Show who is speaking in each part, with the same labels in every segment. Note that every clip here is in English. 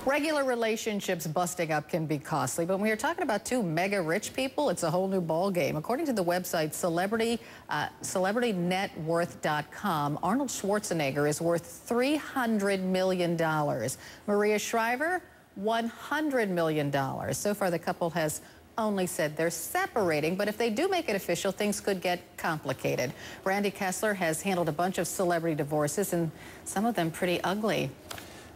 Speaker 1: Regular relationships busting up can be costly, but when you're talking about two mega rich people, it's a whole new ball game. According to the website CelebrityNetWorth.com, Arnold Schwarzenegger is worth $300 million. Maria Shriver, $100 million. So far, the couple has only said they're separating, but if they do make it official, things could get complicated. Randy Kessler has handled a bunch of celebrity divorces, and some of them pretty ugly.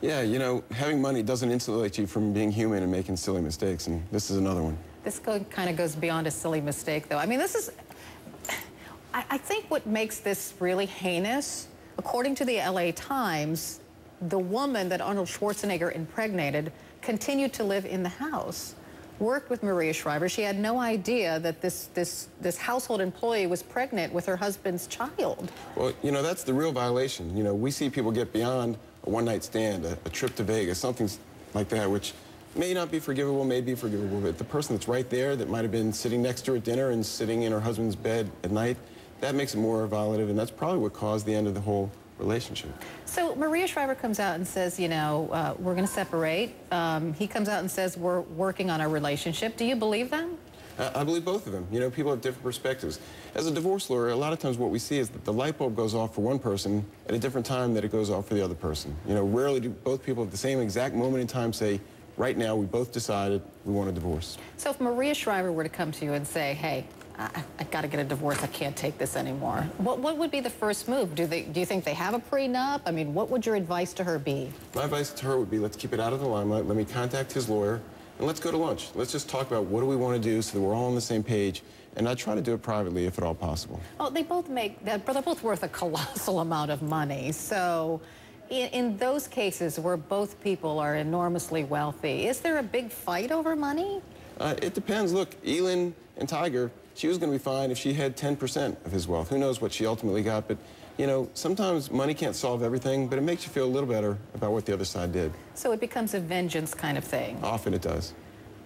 Speaker 2: Yeah, you know, having money doesn't insulate you from being human and making silly mistakes, and this is another one.
Speaker 1: This kind of goes beyond a silly mistake, though. I mean, this is... I think what makes this really heinous, according to the LA Times, the woman that Arnold Schwarzenegger impregnated continued to live in the house, worked with Maria Shriver. She had no idea that this household employee was pregnant with her husband's child.
Speaker 2: Well, you know, that's the real violation. You know, we see people get beyond a one-night stand, a trip to Vegas, something like that, which may not be forgivable, may be forgivable, but the person that's right there that might have been sitting next to her at dinner and sitting in her husband's bed at night, that makes it more violative, and that's probably what caused the end of the whole relationship.
Speaker 1: So Maria Shriver comes out and says, you know, we're going to separate. He comes out and says, we're working on our relationship. Do you believe them?
Speaker 2: I believe both of them. You know, people have different perspectives. As a divorce lawyer, a lot of times what we see is that the light bulb goes off for one person at a different time that it goes off for the other person. You know, rarely do both people at the same exact moment in time say, right now, we both decided we want a divorce.
Speaker 1: So if Maria Shriver were to come to you and say, hey, I've got to get a divorce, I can't take this anymore, what would be the first move? Do you think they have a prenup? I mean, what would your advice to her be?
Speaker 2: My advice to her would be, let's keep it out of the limelight. Let me contact his lawyer, and let's go to lunch. Let's just talk about what do we want to do so that we're all on the same page, and I try to do it privately if at all possible.
Speaker 1: Well, they're both worth a colossal amount of money, so in those cases where both people are enormously wealthy, is there a big fight over money?
Speaker 2: It depends. Look, Elin and Tiger, she was going to be fine if she had 10% of his wealth. Who knows what she ultimately got, but, you know, sometimes money can't solve everything, but it makes you feel a little better about what the other side did.
Speaker 1: So it becomes a vengeance kind of thing?
Speaker 2: Often it does.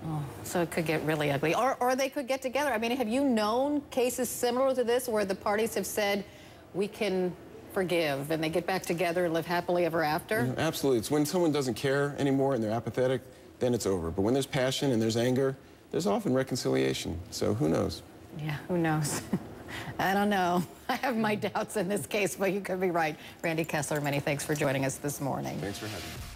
Speaker 1: Oh, so it could get really ugly. Or they could get together. I mean, have you known cases similar to this where the parties have said, we can forgive, and they get back together and live happily ever after?
Speaker 2: Yeah, absolutely. It's when someone doesn't care anymore and they're apathetic, then it's over. But when there's passion and there's anger, there's often reconciliation. So who knows?
Speaker 1: Yeah, who knows? I don't know. I have my doubts in this case, but you could be right. Randy Kessler, many thanks for joining us this morning.
Speaker 2: Thanks for having me.